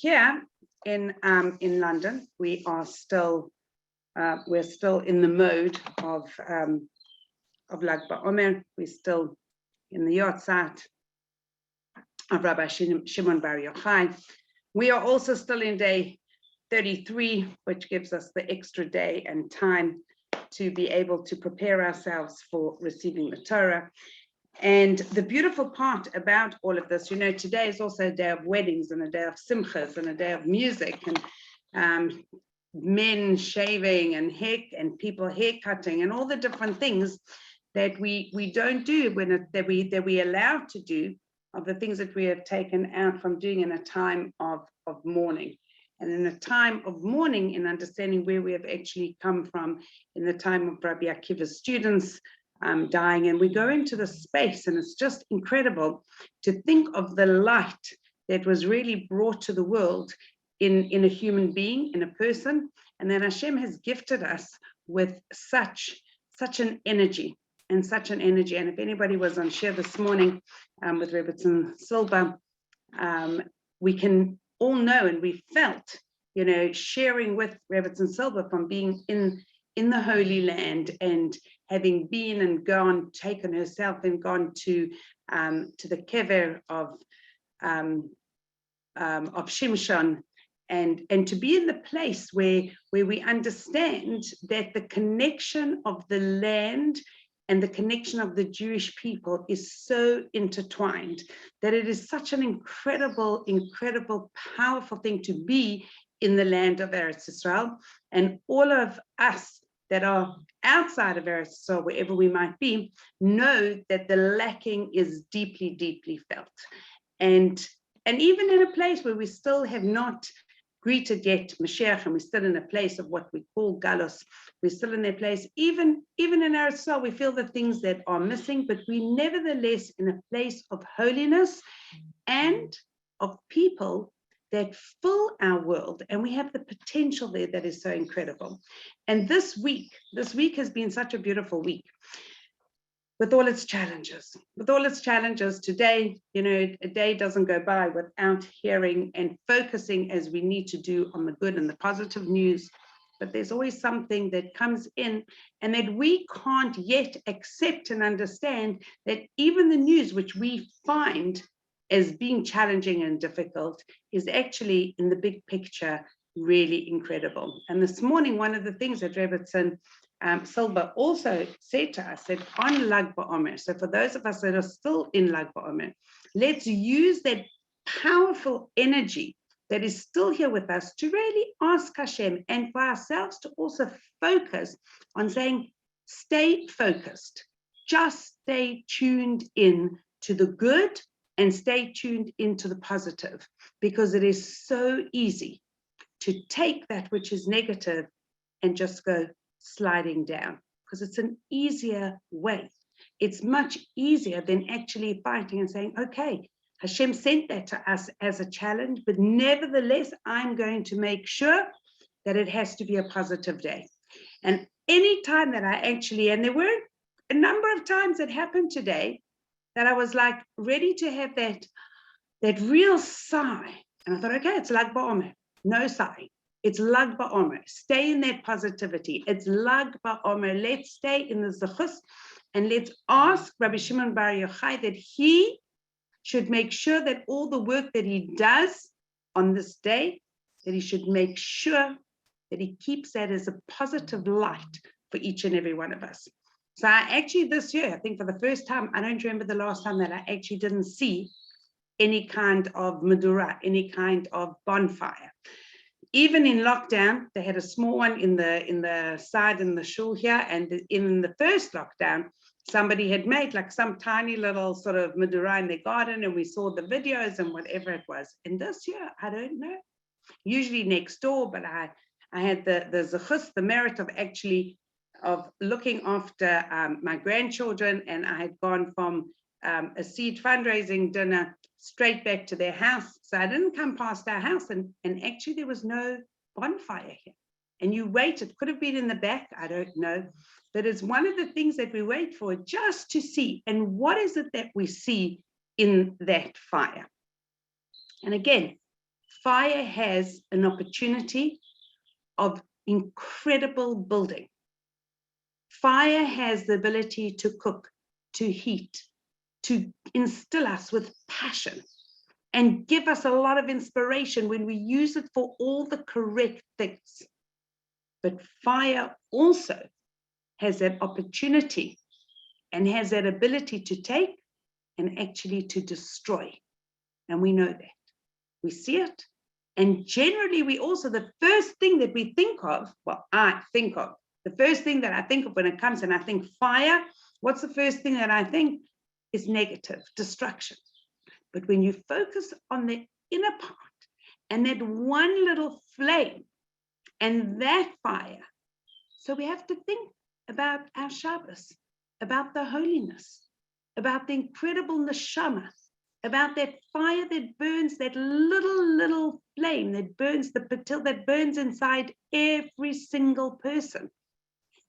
here in London, we're still in the mode of Lag BaOmer. We're still in the yahrzeit of Rabbi Shimon Bar Yochai. We are also still in day 33, which gives us the extra day and time to be able to prepare ourselves for receiving the Torah. And the beautiful part about all of this, today is also a day of weddings and a day of simchas and a day of music and men shaving and people hair cutting and all the different things that we don't do that we allowed to do, of the things that we have taken out from doing in a time of mourning. And in a time of mourning, in understanding where we have actually come from, in the time of Rabbi Akiva's students dying, and we go into the space, and it's just incredible to think of the light that was really brought to the world in a human being, in a person, and that Hashem has gifted us with such an energy. And if anybody was on share this morning with Rebbetzen Silva, we can all know, and we felt, sharing with Rebbetzen Silva from being in the Holy Land and having been and gone, taken herself and gone to the kever of Shimshon, and to be in the place where we understand that the connection of the land and the connection of the Jewish people is so intertwined, that it is such an incredible, powerful thing to be in the land of Eretz Yisrael. And all of us that are outside of Eretz Yisrael, wherever we might be, know that the lacking is deeply, deeply felt. And even in a place where we still have not greeted yet Mashiach, and we're still in a place of what we call galus, we're still in a place, even in Eretz Yisrael, we feel the things that are missing, but we nevertheless in a place of holiness and of people that fill our world, and we have the potential there that is so incredible. And this week has been such a beautiful week, with all its challenges. Today, a day doesn't go by without hearing and focusing as we need to do on the good and the positive news. But there's always something that comes in and that we can't yet accept and understand, that even the news which we find as being challenging and difficult is actually, in the big picture, really incredible. And this morning, one of the things that Rebbetzen Silva also said to us, that on Lag BaOmer, so for those of us that are still in Lag BaOmer, let's use that powerful energy that is still here with us to really ask Hashem, and for ourselves to also focus on saying, stay focused, just stay tuned in to the good and stay tuned into the positive, because it is so easy to take that which is negative and just go sliding down, because it's an easier way. It's much easier than actually fighting and saying, okay, Hashem sent that to us as a challenge, but nevertheless, I'm going to make sure that it has to be a positive day. And any time that I actually, and there were a number of times that happened today, that I was like ready to have that real sigh. And I thought, okay, it's Lag BaOmer, no sigh. It's Lag BaOmer. Stay in that positivity. It's Lag BaOmer. Let's stay in the zechus, and let's ask Rabbi Shimon Bar Yochai that he should make sure that all the work that he does on this day, that he should make sure that he keeps that as a positive light for each and every one of us. So I actually, this year, I think for the first time, I don't remember the last time that I actually didn't see any kind of medura, any kind of bonfire. Even in lockdown, they had a small one in the side in the shul here, and in the first lockdown, somebody had made like some tiny little sort of medura in their garden, and we saw the videos and whatever it was. And this year, I don't know. Usually next door, but I had the zechus, the merit of actually of looking after my grandchildren, and I had gone from a seed fundraising dinner straight back to their house. So I didn't come past our house, and actually there was no bonfire here. And you waited, could have been in the back, I don't know. But it's one of the things that we wait for, just to see, and what is it that we see in that fire? And again, fire has an opportunity of incredible building. Fire has the ability to cook, to heat, to instill us with passion and give us a lot of inspiration when we use it for all the correct things. But fire also has that opportunity and has that ability to take and actually to destroy. And we know that. We see it. And generally, we also, the first thing that we think of, well, I think of, the first thing that I think of when it comes and I think fire, what's the first thing that I think is negative, destruction. But when you focus on the inner part and that one little flame and that fire, so we have to think about our Shabbos, about the holiness, about the incredible neshama, about that fire that burns, that little flame that burns, the patil that burns inside every single person.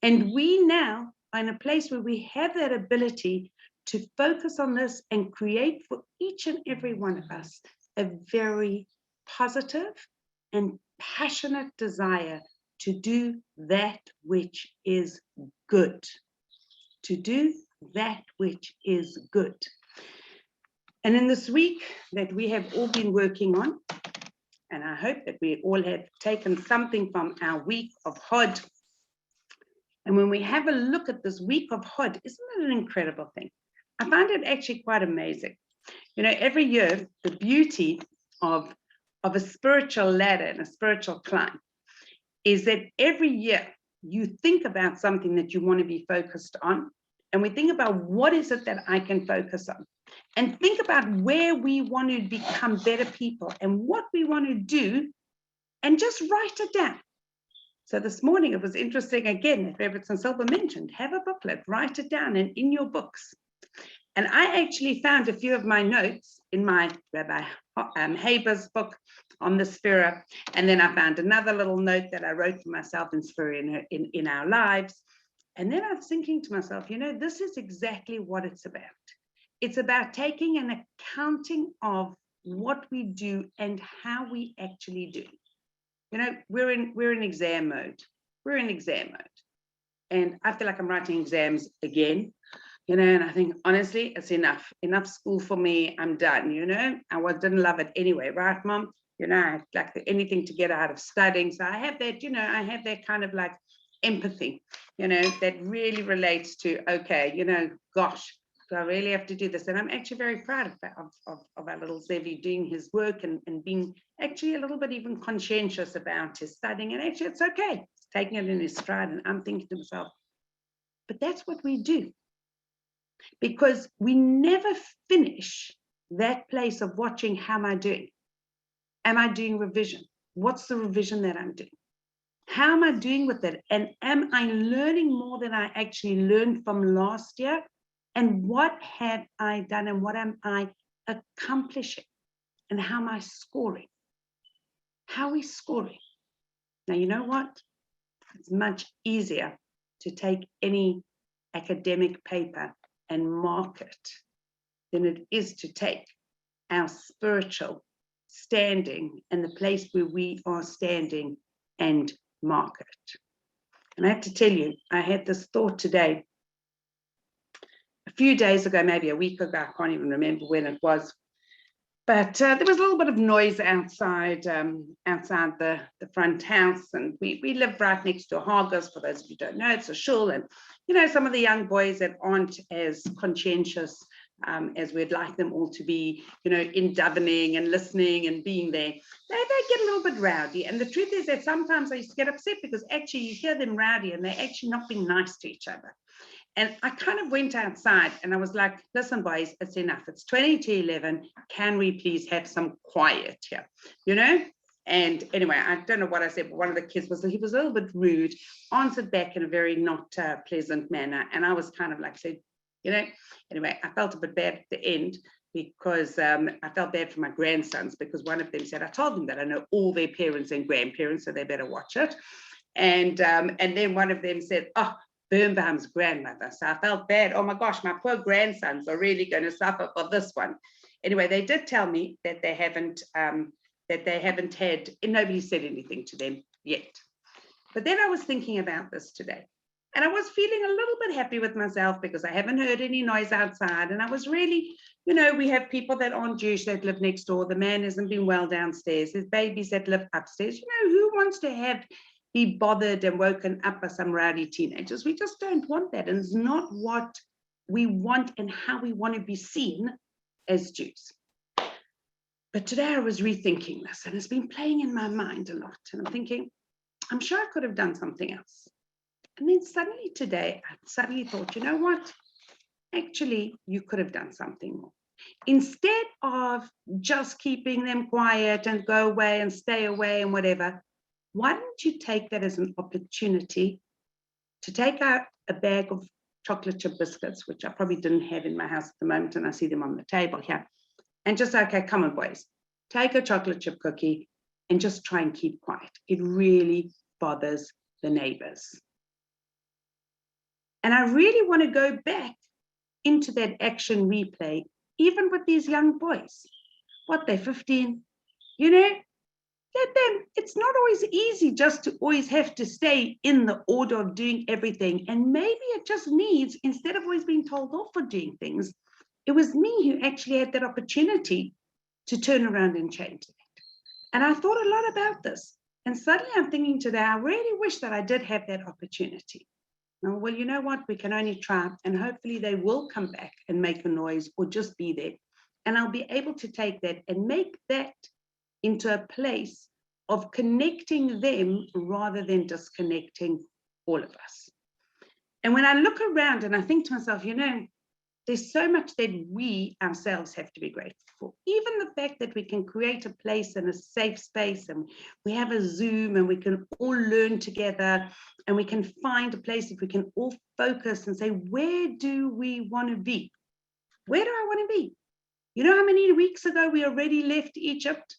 And we now are in a place where we have that ability to focus on this and create for each and every one of us a very positive and passionate desire to do that which is good. To do that which is good. And in this week that we have all been working on, and I hope that we all have taken something from our week of Hod. And when we have a look at this week of Hod, isn't it an incredible thing? I find it actually quite amazing. You know, every year, the beauty of a spiritual ladder and a spiritual climb is that every year you think about something that you want to be focused on. And we think about what is it that I can focus on? And think about where we want to become better people and what we want to do, and just write it down. So this morning, it was interesting again that Rebbetzen Silver mentioned, have a booklet, write it down and in your books. And I actually found a few of my notes in my Rabbi Haber's book on the Sefira. And then I found another little note that I wrote for myself in Sefira in our lives. And then I was thinking to myself, you know, this is exactly what it's about. It's about taking an accounting of what we do and how we actually do. You know, we're in exam mode. We're in exam mode. And I feel like I'm writing exams again, you know, and I think, honestly, it's enough school for me. I'm done, you know. Didn't love it anyway, right, Mom? You know, I like anything to get out of studying. So I have that, you know, I have that kind of like empathy, you know, that really relates to, okay, you know, gosh, do I really have to do this? And I'm actually very proud of our little Zevi doing his work and being actually a little bit even conscientious about his studying. And actually, it's okay. He's taking it in his stride. And I'm thinking to myself, but that's what we do. Because we never finish that place of watching, how am I doing? Am I doing revision? What's the revision that I'm doing? How am I doing with it? And am I learning more than I actually learned from last year? And what have I done and what am I accomplishing? And how am I scoring? How are we scoring? Now, you know what? It's much easier to take any academic paper and mark it than it is to take our spiritual standing and the place where we are standing and mark it. And I have to tell you, I had this thought today. A few days ago, maybe a week ago, I can't even remember when it was, but there was a little bit of noise outside the front house, and we live right next to a Haggis. For those of you who don't know, it's a shul, and you know, some of the young boys that aren't as conscientious as we'd like them all to be, you know, in davening and listening and being there, they get a little bit rowdy. And the truth is that sometimes I used to get upset because actually you hear them rowdy and they're actually not being nice to each other. And I kind of went outside and I was like, listen, boys, it's enough. It's 20 to 11. Can we please have some quiet here? You know? And anyway, I don't know what I said, but one of the kids he was a little bit rude, answered back in a very not pleasant manner. And I was kind of like, said, you know, anyway, I felt a bit bad at the end because I felt bad for my grandsons because one of them said, I told them that I know all their parents and grandparents, so they better watch it. And then one of them said, oh, Birnbaum's grandmother. So I felt bad. Oh my gosh, my poor grandsons are really going to suffer for this one. Anyway, they did tell me that they haven't that they haven't had, and nobody said anything to them yet. But then I was thinking about this today, and I was feeling a little bit happy with myself because I haven't heard any noise outside. And I was really, we have people that aren't Jewish that live next door. The man hasn't been well downstairs. There's babies that live upstairs. Who wants to be bothered and woken up by some rowdy teenagers? We just don't want that. And it's not what we want and how we want to be seen as Jews. But today I was rethinking this, and it's been playing in my mind a lot. And I'm thinking, I'm sure I could have done something else. And then suddenly today, I suddenly thought, you know what? Actually, you could have done something more. Instead of just keeping them quiet and go away and stay away and whatever, why don't you take that as an opportunity to take out a bag of chocolate chip biscuits, which I probably didn't have in my house at the moment, and I see them on the table here, and just, okay, come on, boys, take a chocolate chip cookie and just try and keep quiet. It really bothers the neighbors. And I really want to go back into that action replay, even with these young boys. What, they're 15, let them, it's not always easy just to always have to stay in the order of doing everything. And maybe it just needs, instead of always being told off for doing things, it was me who actually had that opportunity to turn around and change that. And I thought a lot about this. And suddenly I'm thinking today, I really wish that I did have that opportunity. Now, well, you know what? We can only try, and hopefully they will come back and make a noise or just be there. And I'll be able to take that and make that into a place of connecting them rather than disconnecting all of us. And when I look around and I think to myself, there's so much that we ourselves have to be grateful for. Even the fact that we can create a place and a safe space, and we have a Zoom and we can all learn together, and we can find a place that we can all focus and say, where do we want to be? Where do I want to be? You know how many weeks ago we already left Egypt?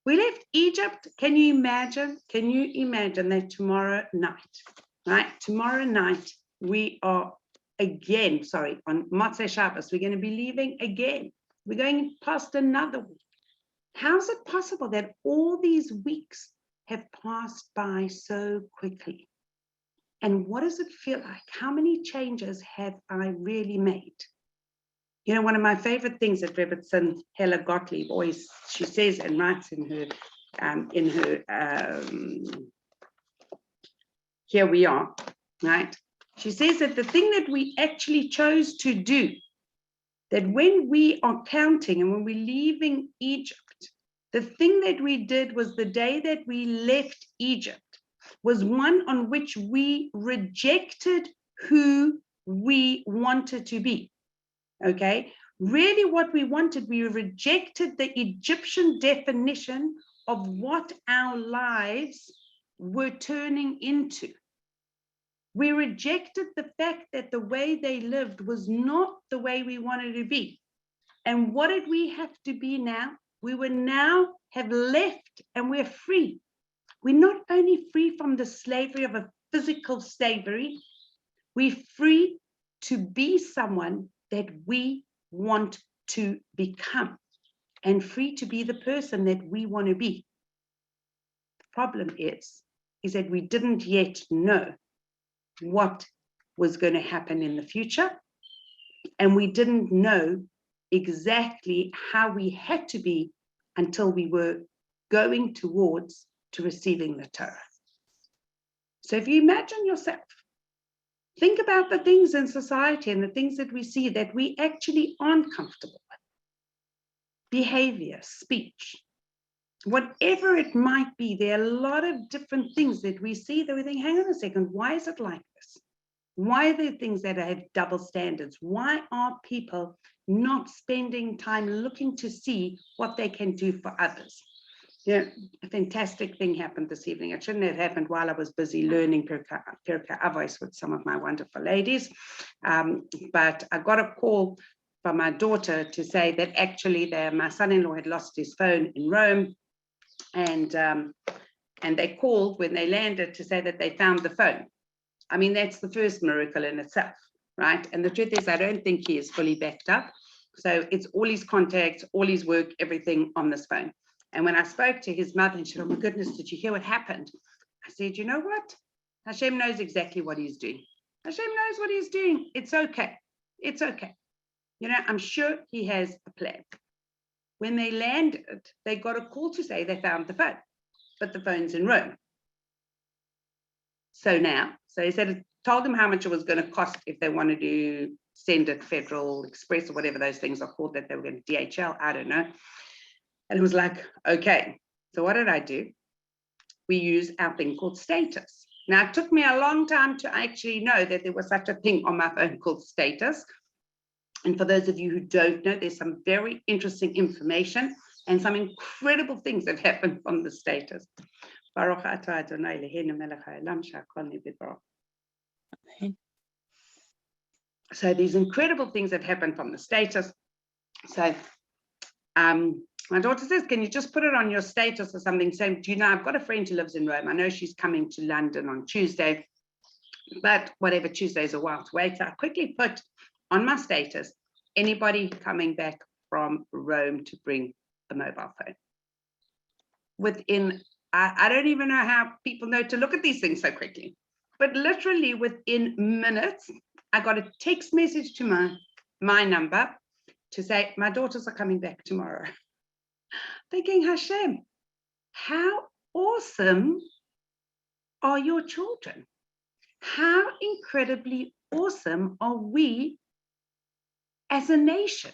We left Egypt. Can you imagine? Can you imagine that tomorrow night, right? Tomorrow night, we are again, on Motzei Shabbos, we're going to be leaving again. We're going past another week. How is it possible that all these weeks have passed by so quickly? And what does it feel like? How many changes have I really made? One of my favorite things that Rebbetzen Hella Gottlieb always, she says and writes in her here we are, right? She says that the thing that we actually chose to do, that when we are counting and when we're leaving Egypt, the thing that we did was the day that we left Egypt was one on which we rejected who we wanted to be. Okay, really what we wanted, we rejected the Egyptian definition of what our lives were turning into. We rejected the fact that the way they lived was not the way we wanted to be. And what did we have to be now? We were now have left and we're free. We're not only free from the slavery of a physical slavery, we're free to be someone that we want to become and free to be the person that we want to be. The problem is that we didn't yet know what was going to happen in the future, and we didn't know exactly how we had to be until we were going towards to receiving the Torah. So if you imagine yourself, think about the things in society and the things that we see that we actually aren't comfortable with. Behavior, speech, whatever it might be, there are a lot of different things that we see that we think, hang on a second, why is it like this? Why are there things that have double standards? Why are people not spending time looking to see what they can do for others? A fantastic thing happened this evening. It shouldn't have happened while I was busy learning Pirkei Avos with some of my wonderful ladies. But I got a call from my daughter to say that actually my son-in-law had lost his phone in Rome. And they called when they landed to say that they found the phone. I mean, that's the first miracle in itself, right? And the truth is, I don't think he is fully backed up. So it's all his contacts, all his work, everything on this phone. And when I spoke to his mother, and she said, oh my goodness, did you hear what happened? I said, you know what? Hashem knows exactly what he's doing. Hashem knows what he's doing. It's okay. It's okay. You know, I'm sure he has a plan. When they landed, they got a call to say they found the phone, but the phone's in Rome. So he said, told them how much it was going to cost if they wanted to send it Federal Express or whatever those things are called that they were going to DHL. I don't know. And it was like, okay. So what did I do? We use our thing called status. Now, it took me a long time to actually know that there was such a thing on my phone called status. And for those of you who don't know, there's some very interesting information and some incredible things that happen from the status. So these incredible things that happen from the status. So my daughter says, can you just put it on your status or something? Saying, do you know, I've got a friend who lives in Rome. I know she's coming to London on Tuesday, but whatever, Tuesday's a while to wait. So I quickly put on my status, anybody coming back from Rome to bring a mobile phone. Within, I don't even know how people know to look at these things so quickly, but literally within minutes, I got a text message to my number to say, my daughters are coming back tomorrow. Thinking, Hashem, how awesome are your children? How incredibly awesome are we as a nation?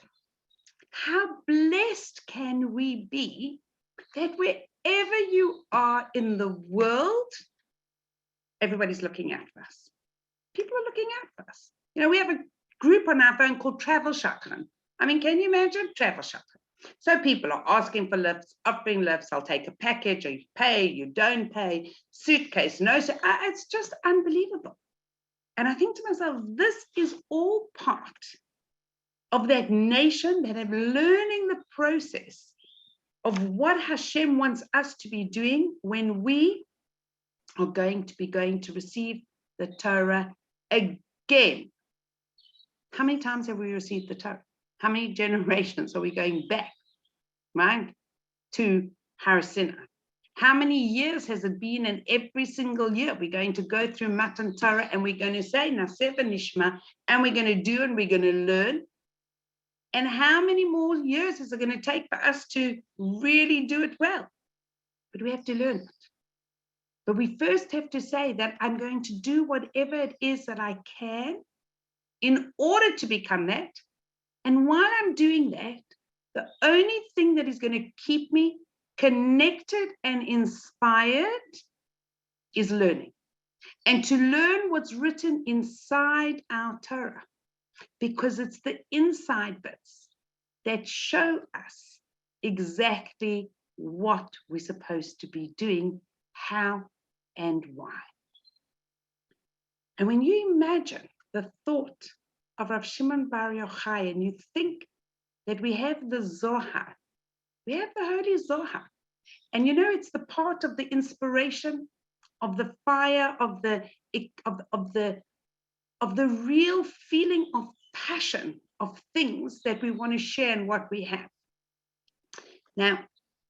How blessed can we be that wherever you are in the world, everybody's looking out for us. People are looking out for us. You know, we have a group on our phone called Travel Shakran. I mean, can you imagine? Travel Shakran. So people are asking for lifts, offering lifts. I'll take a package, or you pay, you don't pay, suitcase, no. So it's just unbelievable. And I think to myself, this is all part of that nation that are learning the process of what Hashem wants us to be doing when we are going to receive the Torah again. How many times have we received the Torah? How many generations are we going back, right, to Har Sinai? How many years has it been? And every single year we're going to go through Matan Torah and we're going to say Naseh Nishma, and we're going to do and we're going to learn. And how many more years is it going to take for us to really do it well? But we have to learn it. But we first have to say that I'm going to do whatever it is that I can in order to become that. And while I'm doing that, the only thing that is going to keep me connected and inspired is learning. And to learn what's written inside our Torah, because it's the inside bits that show us exactly what we're supposed to be doing, how and why. And when you imagine the thought of Rav Shimon Bar Yochai, and you think that we have the Zohar, we have the Holy Zohar, and you know it's the part of the inspiration, of the fire, of the real feeling of passion of things that we want to share and what we have. Now,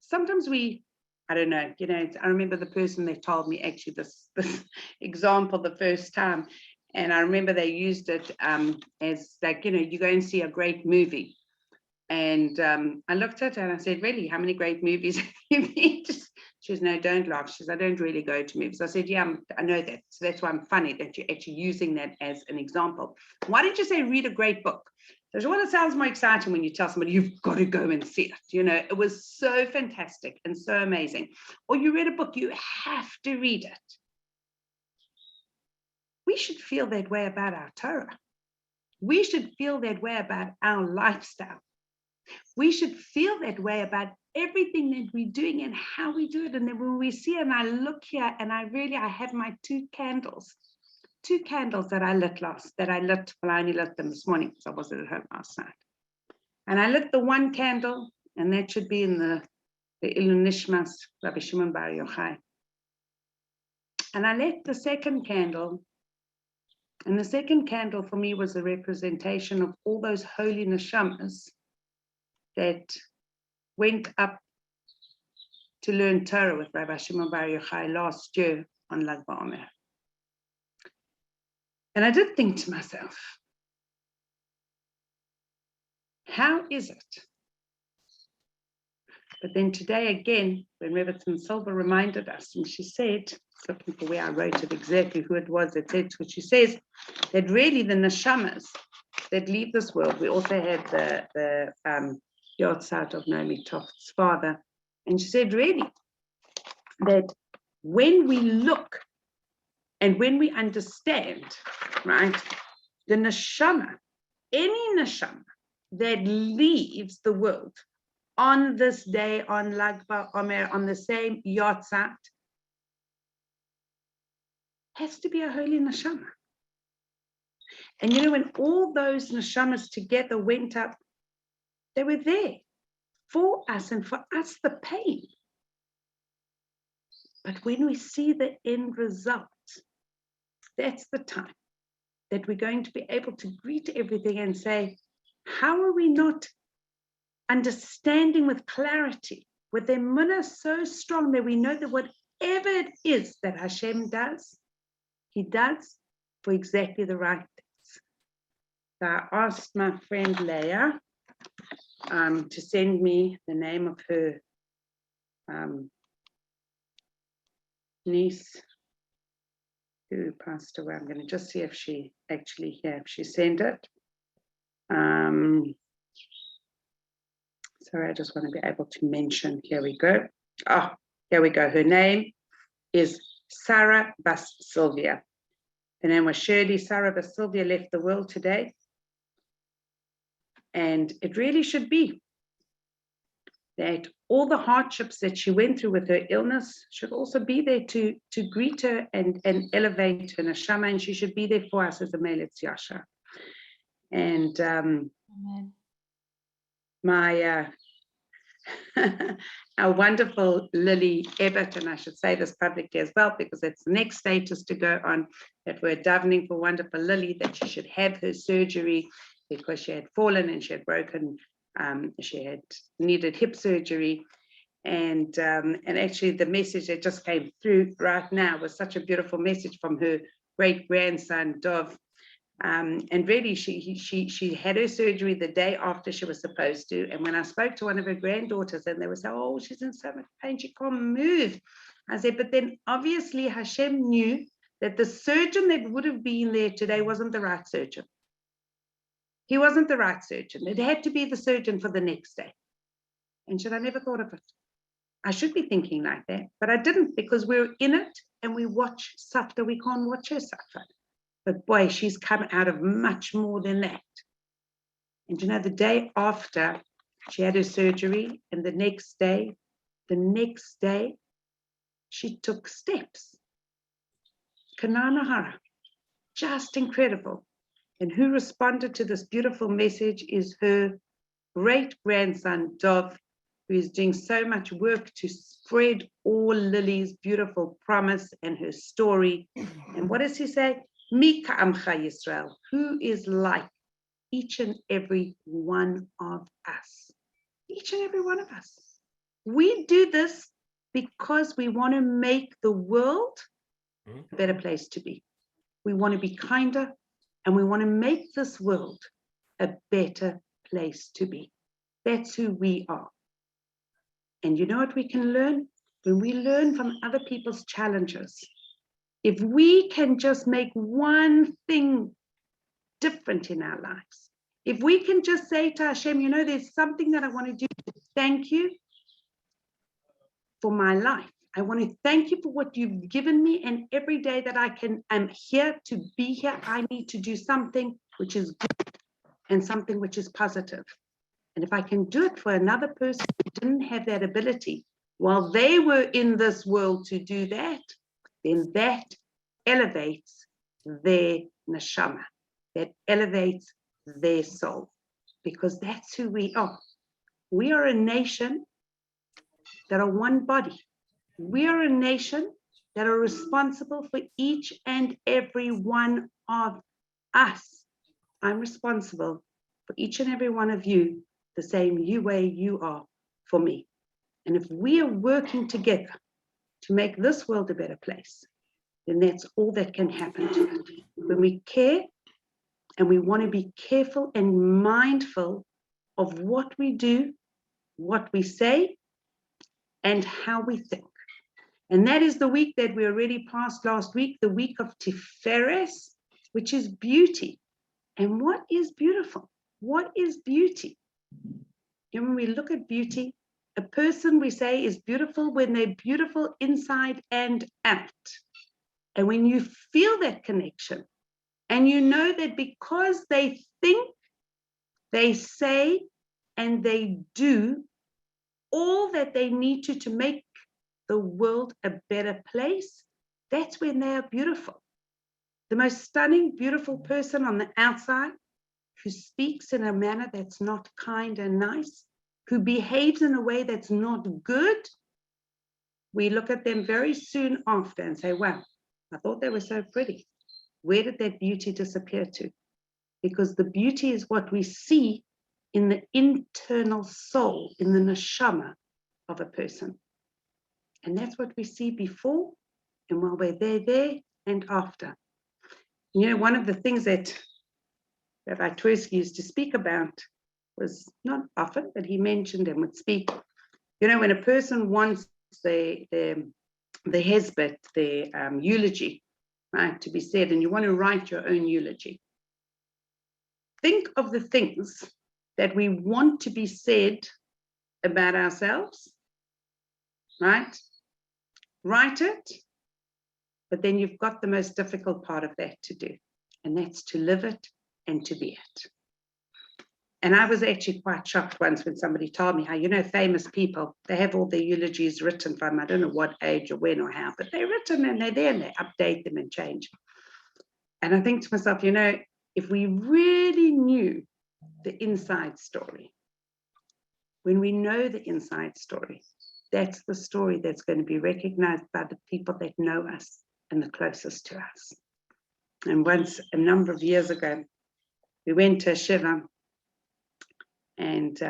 sometimes I don't know, you know, I remember the person that told me actually this example the first time, and I remember they used it as like, you know, you go and see a great movie. And I looked at her and I said, really, how many great movies have you been? She says, no, don't laugh. She says, I don't really go to movies. I said, yeah, I know that. So that's why I'm funny that you're actually using that as an example. Why didn't you say read a great book? So, well, it sounds more exciting when you tell somebody you've got to go and see it. You know, it was so fantastic and so amazing. Or you read a book, you have to read it. We should feel that way about our Torah. We should feel that way about our lifestyle. We should feel that way about everything that we're doing and how we do it. And then when we see it, and I look here and I have my two candles that I lit well, I only lit them this morning because I wasn't at home last night. And I lit the one candle, and that should be in the Ilun Nishmas, Rabbi Shimon Bar Yochai. And I lit the second candle, and the second candle for me was a representation of all those holy neshamas that went up to learn Torah with Rabbi Shimon Bar Yochai last year on Lag BaOmer. And I did think to myself, how is it? But then today again, when Rebbetzen Silva reminded us, and she said, looking for where I wrote it exactly, who it was that said, what she says, that really the neshamas that leave this world, we also had the Yortzeit of Naomi Toft's father, and she said really that when we look and when we understand, right, the neshama, any neshama that leaves the world on this day, on Lag BaOmer, on the same Yortzeit, has to be a holy neshama. And you know, when all those neshamas together went up, they were there for us and for us the pain. But when we see the end result, that's the time that we're going to be able to greet everything and say, how are we not understanding with clarity, with the emunah so strong that we know that whatever it is that Hashem does, He does for exactly the right things. So I asked my friend Leah to send me the name of her niece who passed away. I'm going to just see if she actually here, if she sent it. Sorry, I just want to be able to mention. Here we go. Oh, here we go. Her name is Sarah Bas Sylvia. Her name was Shirley. Sarah Bas Sylvia left the world today. And it really should be that all the hardships that she went through with her illness should also be there to greet her and elevate her neshama, and she should be there for us as a Melech Yasha. And my our wonderful Lily Ebbett, and I should say this publicly as well, because it's the next status to go on, that we're davening for wonderful Lily, that she should have her surgery because she had fallen and she had broken, she had needed hip surgery. And actually the message that just came through right now was such a beautiful message from her great grandson, Dov. And really, she had her surgery the day after she was supposed to. And when I spoke to one of her granddaughters, and they were saying, oh, she's in so much pain, she can't move. I said, but then obviously Hashem knew that the surgeon that would have been there today wasn't the right surgeon. He wasn't the right surgeon. It had to be the surgeon for the next day. And I never thought of it. I should be thinking like that, but I didn't, because we're in it and we watch suffer. We can't watch her suffer. But boy, she's come out of much more than that. And you know, the day after she had her surgery, and the next day, she took steps. Kananahara, just incredible. And who responded to this beautiful message is her great grandson, Dov, who is doing so much work to spread all Lily's beautiful promise and her story. And what does he say? Mi ka'amcha Yisrael, who is like each and every one of us. Each and every one of us. We do this because we want to make the world a better place to be. We want to be kinder, and we want to make this world a better place to be. That's who we are. And you know what we can learn? When we learn from other people's challenges, if we can just make one thing different in our lives, if we can just say to Hashem, you know, there's something that I want to do. Thank you for my life. I want to thank you for what you've given me. And every day that I'm here to be here, I need to do something which is good and something which is positive. And if I can do it for another person who didn't have that ability while they were in this world to do that, then that elevates their neshama, that elevates their soul, because that's who we are. We are a nation that are one body. We are a nation that are responsible for each and every one of us. I'm responsible for each and every one of you, the same way you are for me. And if we are working together to make this world a better place, then that's all that can happen to it. When we care and we want to be careful and mindful of what we do, what we say, and how we think. And that is the week that we already passed last week, the week of Tiferes, which is beauty. And what is beautiful? What is beauty? And when we look at beauty, a person we say is beautiful when they're beautiful inside and out. And when you feel that connection, and you know that because they think, they say, and they do all that they need to make the world a better place, that's when they are beautiful. The most stunning, beautiful person on the outside who speaks in a manner that's not kind and nice, who behaves in a way that's not good, we look at them very soon after and say, wow, I thought they were so pretty. Where did that beauty disappear to? Because the beauty is what we see in the internal soul, in the neshama of a person. And that's what we see before and while we're there and after. You know, one of the things that Tversky used to speak about was not often, but he mentioned and would speak, you know, when a person wants the hesbet, the eulogy, right, to be said, and you want to write your own eulogy, think of the things that we want to be said about ourselves, right? Write it, but then you've got the most difficult part of that to do, and that's to live it and to be it. And I was actually quite shocked once when somebody told me how, you know, famous people, they have all their eulogies written from, I don't know what age or when or how, but they're written and they're there and they update them and change. And I think to myself, you know, if we really knew the inside story, when we know the inside story, that's the story that's going to be recognized by the people that know us and the closest to us. And once, a number of years ago, we went to Shiva, and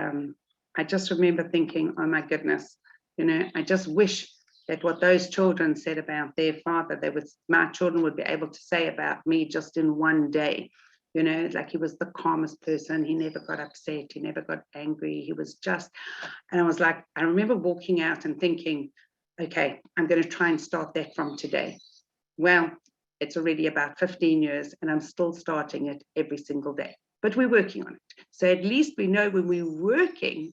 I just remember thinking, oh my goodness, you know, I just wish that what those children said about their father, my children would be able to say about me just in one day. You know, like he was the calmest person. He never got upset. He never got angry. He was just, and I was like, I remember walking out and thinking, okay, I'm going to try and start that from today. Well, it's already about 15 years and I'm still starting it every single day, but we're working on it. So at least we know when we're working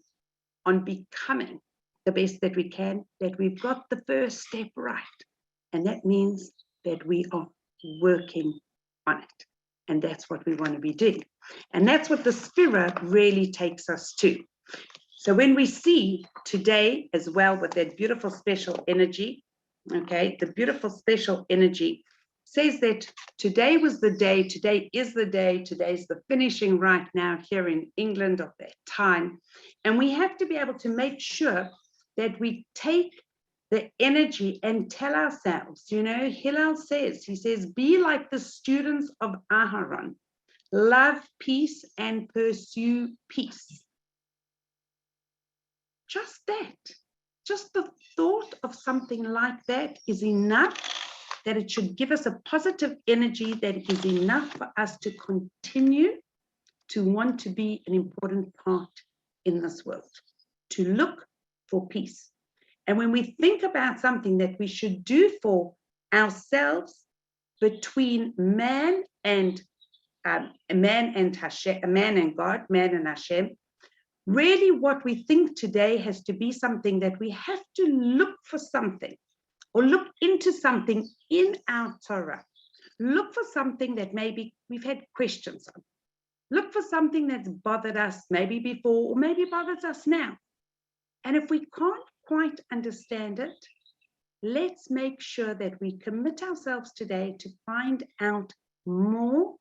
on becoming the best that we can, that we've got the first step right. And that means that we are working on it. And that's what we want to be doing. And that's what the Sefira really takes us to. So when we see today as well with that beautiful special energy, okay, the beautiful special energy says that today was the day, today is the day, today's the finishing right now here in England of that time. And we have to be able to make sure that we take the energy and tell ourselves, you know, Hillel says, he says, be like the students of Aharon, love peace and pursue peace. Just that, just the thought of something like that is enough, that it should give us a positive energy that is enough for us to continue to want to be an important part in this world, to look for peace. And when we think about something that we should do for ourselves between man and Hashem, man and God, man and Hashem, really what we think today has to be something that we have to look for something or look into something in our Torah. Look for something that maybe we've had questions on. Look for something that's bothered us maybe before or maybe bothers us now. And if we can't quite understand it, let's make sure that we commit ourselves today to find out more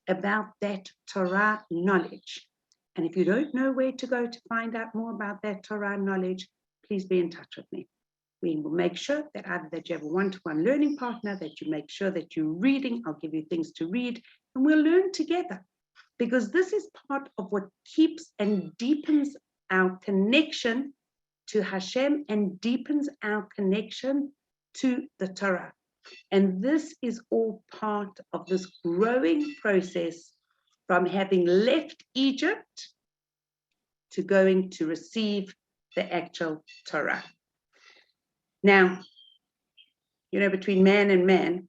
about that Torah knowledge. And if you don't know where to go to find out more about that Torah knowledge, please be in touch with me. We will make sure that either that you have a one-to-one learning partner, that you make sure that you're reading, I'll give you things to read, and we'll learn together. Because this is part of what keeps and deepens our connection to Hashem and deepens our connection to the Torah. And this is all part of this growing process from having left Egypt to going to receive the actual Torah. Now, you know, between man and man,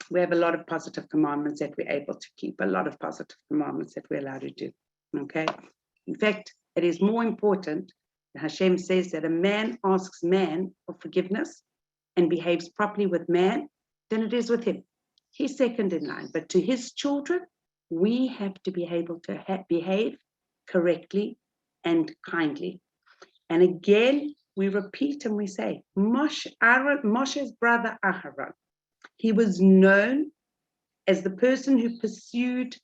we have a lot of positive commandments that we're able to keep, a lot of positive commandments that we're allowed to do, okay? In fact, it is more important, Hashem says, that a man asks man for forgiveness and behaves properly with man than it is with him. He's second in line, but to his children, we have to be able to behave correctly and kindly. And again, we repeat and we say, Moshe's brother Aharon, he was known as the person who pursued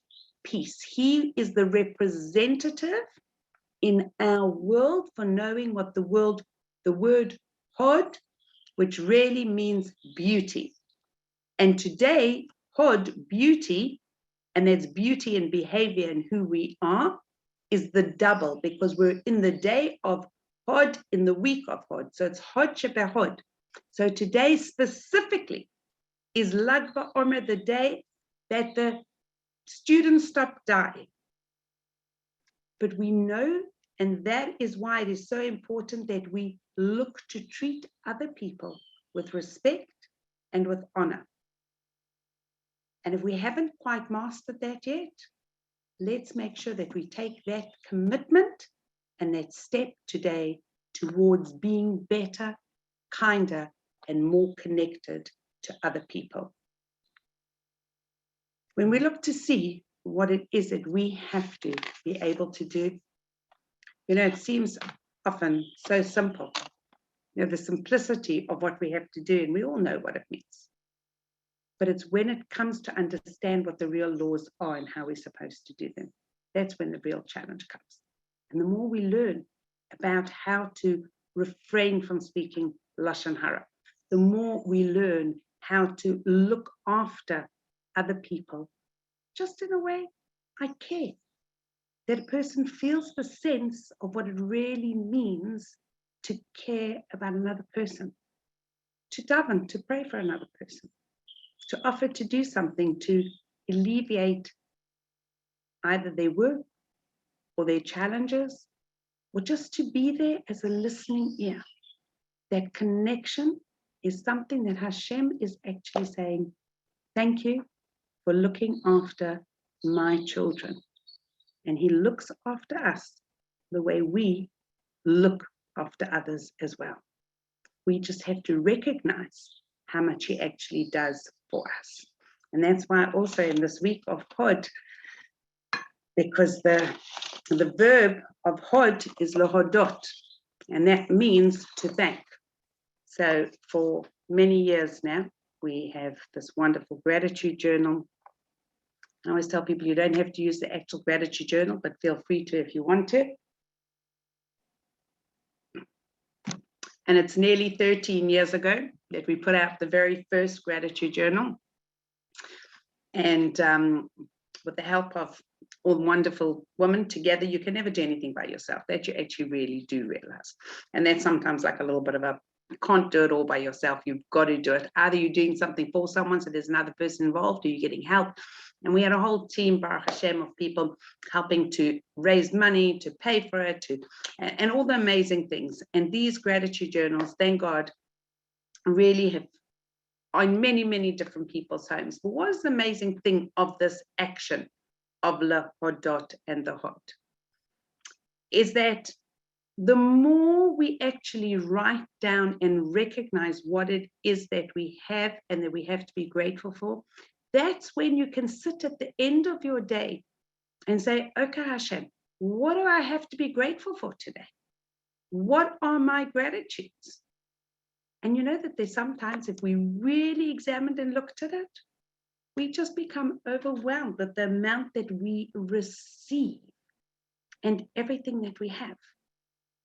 peace. He is the representative in our world for knowing what the word Hod, which really means beauty. And today, Hod, beauty, and that's beauty and behavior and who we are, is the double, because we're in the day of Hod, in the week of Hod. So it's Hod Shebehod. So today specifically is Lag BaOmer, the day that the students stop dying. But we know, and that is why it is so important that we look to treat other people with respect and with honor. And if we haven't quite mastered that yet, let's make sure that we take that commitment and that step today towards being better, kinder, and more connected to other people. When we look to see what it is that we have to be able to do, you know, it seems often so simple. You know, the simplicity of what we have to do, and we all know what it means. But it's when it comes to understand what the real laws are and how we're supposed to do them. That's when the real challenge comes. And the more we learn about how to refrain from speaking Lashon Hara, the more we learn how to look after other people, just in a way, I care. That a person feels the sense of what it really means to care about another person, to daven, to pray for another person, to offer to do something to alleviate either their work or their challenges, or just to be there as a listening ear. That connection is something that Hashem is actually saying, thank you for looking after my children. And he looks after us the way we look after others as well. We just have to recognize how much he actually does for us. And that's why also in this week of Hod, because the verb of Hod is lahodot, and that means to thank. So for many years now, we have this wonderful gratitude journal. I always tell people you don't have to use the actual gratitude journal, but feel free to if you want to. And it's nearly 13 years ago that we put out the very first gratitude journal. And with the help of all wonderful women together, you can never do anything by yourself. That you actually really do realize. And that's sometimes like a little bit of a, you can't do it all by yourself. You've got to do it. Either you're doing something for someone, so there's another person involved, or you're getting help. And we had a whole team, Baruch Hashem, of people helping to raise money, to pay for it, and all the amazing things. And these gratitude journals, thank God, really have on many, many different people's homes. But what is the amazing thing of this action of La Hodot and the Hod is that the more we actually write down and recognize what it is that we have and that we have to be grateful for, that's when you can sit at the end of your day and say, okay, Hashem, what do I have to be grateful for today? What are my gratitudes? And you know that there's sometimes, if we really examined and looked at it, we just become overwhelmed with the amount that we receive and everything that we have.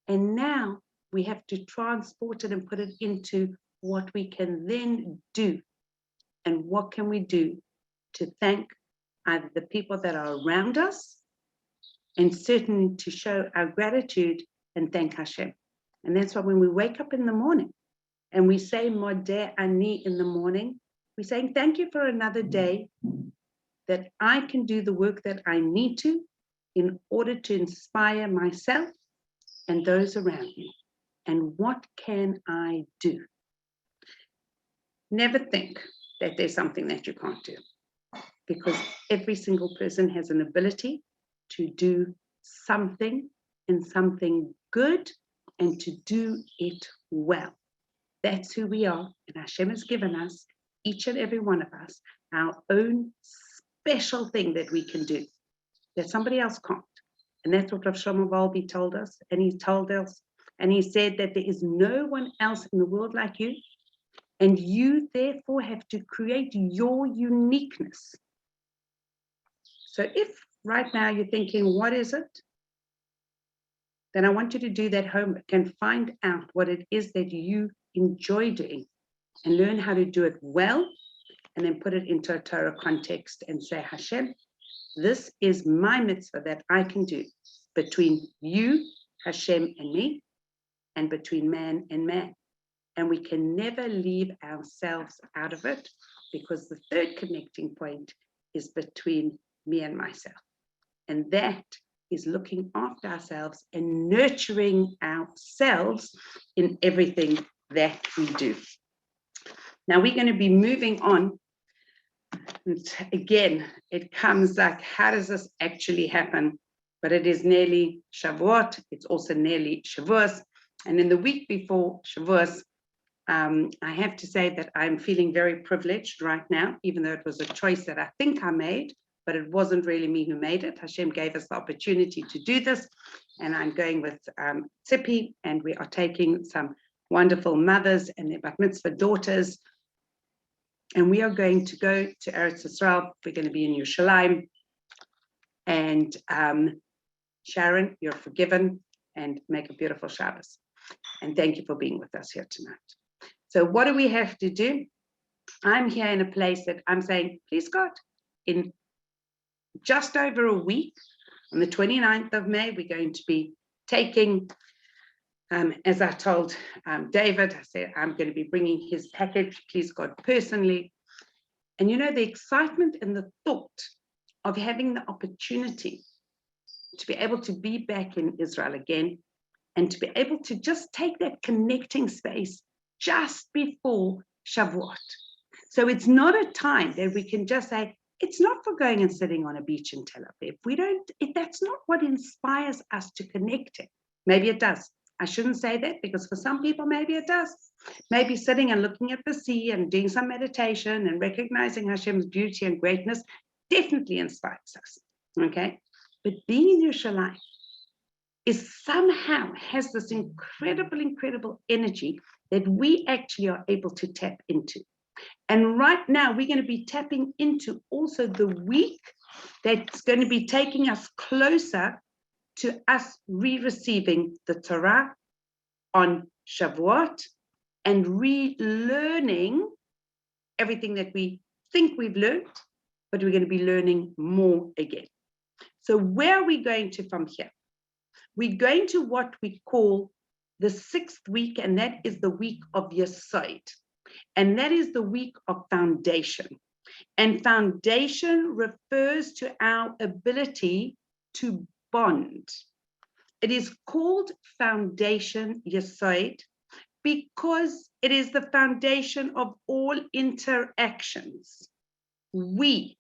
And now we have to transport it and put it into what we can then do. And what can we do to thank either the people that are around us, and certainly to show our gratitude and thank Hashem. And that's why when we wake up in the morning and we say Modeh Ani in the morning, we're saying, thank you for another day that I can do the work that I need to in order to inspire myself and those around me. And what can I do? Never think that there's something that you can't do, because every single person has an ability to do something and something good and to do it well. That's who we are. And Hashem has given us, each and every one of us, our own special thing that we can do that somebody else can't. And that's what Rav Shlomo Wolbe told us. And he told us, and he said that there is no one else in the world like you. And you therefore have to create your uniqueness. So if right now you're thinking, what is it? Then I want you to do that homework and find out what it is that you enjoy doing and learn how to do it well, and then put it into a Torah context and say, Hashem, this is my mitzvah that I can do between you, Hashem, and me, and between man and man. And we can never leave ourselves out of it, because the third connecting point is between me and myself. And that is looking after ourselves and nurturing ourselves in everything that we do. Now we're going to be moving on. And again, it comes like, how does this actually happen? But it is nearly Shavuot. It's also nearly Shavuos. And in the week before Shavuos, I have to say that I'm feeling very privileged right now, even though it was a choice that I think I made, but it wasn't really me who made it. Hashem gave us the opportunity to do this. And I'm going with Tzipi, and we are taking some wonderful mothers and their bat mitzvah daughters. And we are going to go to Eretz Yisrael. We're going to be in Yerushalayim. And Sharon, you're forgiven, and make a beautiful Shabbos. And thank you for being with us here tonight. So what do we have to do? I'm here in a place that I'm saying, please God, in just over a week, on the 29th of May, we're going to be taking, as I told David, I said, I'm going to be bringing his package, please God, personally. And you know, the excitement and the thought of having the opportunity to be able to be back in Israel again, and to be able to just take that connecting space just before Shavuot. So it's not a time that we can just say, it's not for going and sitting on a beach in Tel Aviv. That's not what inspires us to connect it. Maybe it does. I shouldn't say that, because for some people, maybe it does. Maybe sitting and looking at the sea and doing some meditation and recognizing Hashem's beauty and greatness definitely inspires us, okay? But being in Yerushalayim is somehow has this incredible energy that we actually are able to tap into. And right now we're going to be tapping into also the week that's going to be taking us closer to us re-receiving the Torah on Shavuot and relearning everything that we think we've learned, but we're going to be learning more again. So where are we going to from here? We're going to what we call the 6th week, and that is the week of Yesod. And that is the week of foundation. And foundation refers to our ability to bond. It is called foundation Yesod because it is the foundation of all interactions. We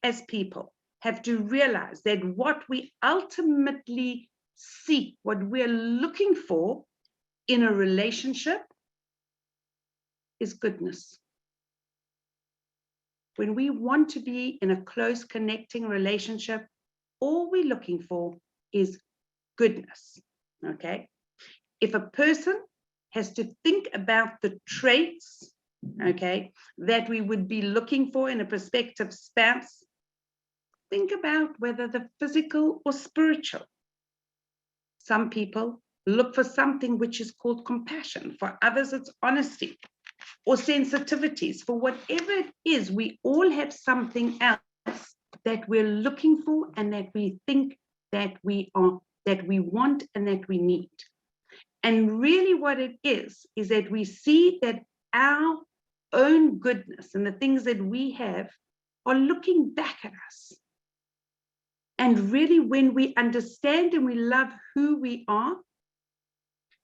as people have to realize that what we ultimately seek, what we're looking for in a relationship, is goodness. When we want to be in a close connecting relationship, all we're looking for is goodness, okay? If a person has to think about the traits, okay, that we would be looking for in a prospective spouse, think about whether they're physical or spiritual. Some people look for something which is called compassion. For others, it's honesty or sensitivities. For whatever it is, we all have something else that we're looking for and that we think that we want and that we need. And really what it is that we see that our own goodness and the things that we have are looking back at us. And really, when we understand and we love who we are,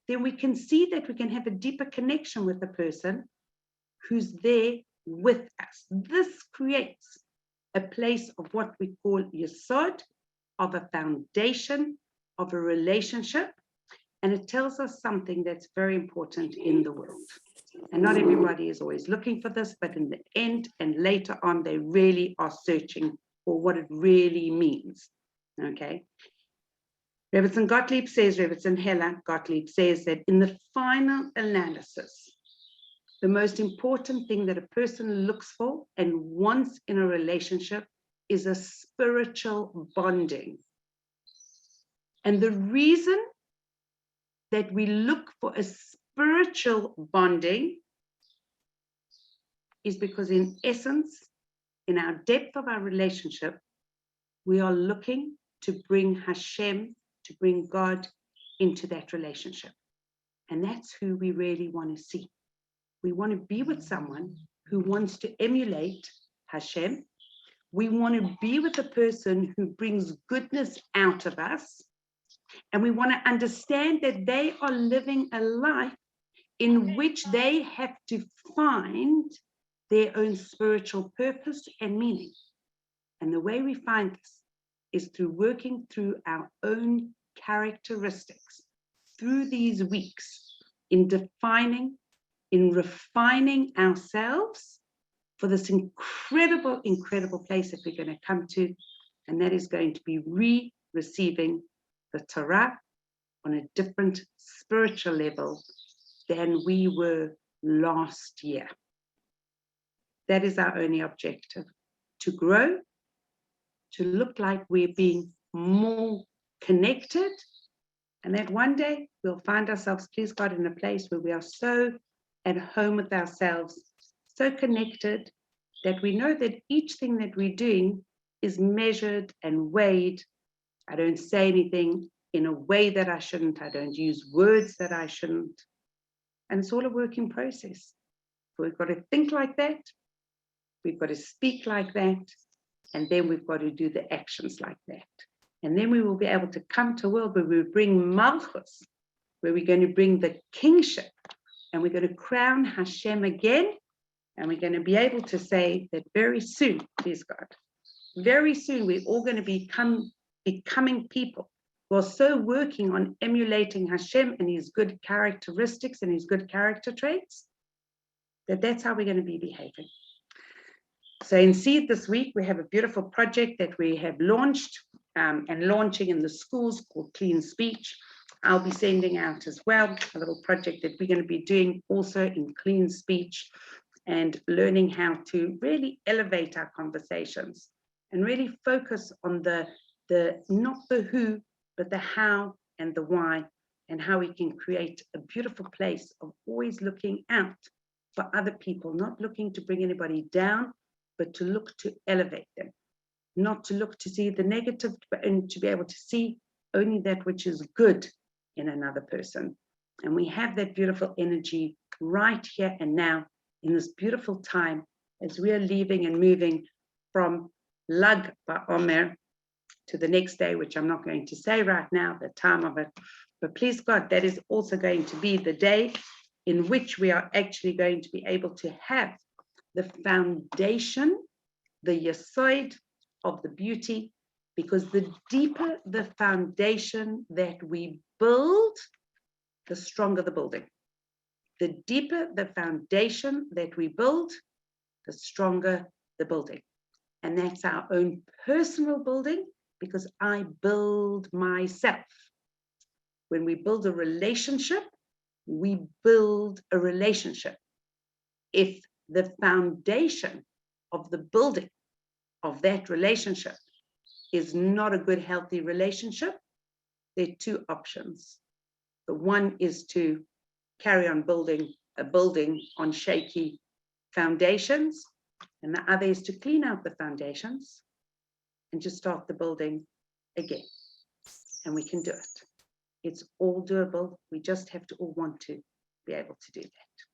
then we can see that we can have a deeper connection with the person who's there with us. This creates a place of what we call yesod, of a foundation, of a relationship. And it tells us something that's very important in the world. And not everybody is always looking for this, but in the end and later on, they really are searching for what it really means. Okay. Rebbetzen Hella Gottlieb says that in the final analysis, the most important thing that a person looks for and wants in a relationship is a spiritual bonding. And the reason that we look for a spiritual bonding is because in essence, in our depth of our relationship, we are looking to bring Hashem, to bring God into that relationship. And that's who we really want to see. We want to be with someone who wants to emulate Hashem. We want to be with a person who brings goodness out of us. And we want to understand that they are living a life in which they have to find their own spiritual purpose and meaning. And the way we find this is through working through our own characteristics through these weeks in defining, in refining ourselves for this incredible, incredible place that we're going to come to. And that is going to be receiving the Torah on a different spiritual level than we were last year. That is our only objective, to grow, to look like we're being more connected, and that one day we'll find ourselves, please God, in a place where we are so at home with ourselves, so connected, that we know that each thing that we're doing is measured and weighed. I don't say anything in a way that I shouldn't. I don't use words that I shouldn't. And it's all a work in process. So we've got to think like that. We've got to speak like that. And then we've got to do the actions like that. And then we will be able to come to a world where we bring Malchus, where we're going to bring the kingship, and we're going to crown Hashem again. And we're going to be able to say that very soon, please God, very soon we're all going to becoming people who are so working on emulating Hashem and his good characteristics and his good character traits, that's how we're going to be behaving. So in Seed this week, we have a beautiful project that we have launched and launching in the schools called Clean Speech. I'll be sending out as well a little project that we're going to be doing also in Clean Speech and learning how to really elevate our conversations and really focus on the not the who, but the how and the why, and how we can create a beautiful place of always looking out for other people, not looking to bring anybody down, but to look to elevate them, not to look to see the negative, and to be able to see only that which is good in another person. And we have that beautiful energy right here and now in this beautiful time as we are leaving and moving from Lag BaOmer to the next day, which I'm not going to say right now, the time of it. But please God, that is also going to be the day in which we are actually going to be able to have the foundation, the yesod of the beauty, because the deeper the foundation that we build, the stronger the building. The deeper the foundation that we build, the stronger the building. And that's our own personal building, because I build myself. When we build a relationship, we build a relationship. If the foundation of the building of that relationship is not a good, healthy relationship, there are two options. The one is to carry on building a building on shaky foundations, and the other is to clean out the foundations and just start the building again. And we can do it. It's all doable. We just have to all want to be able to do that.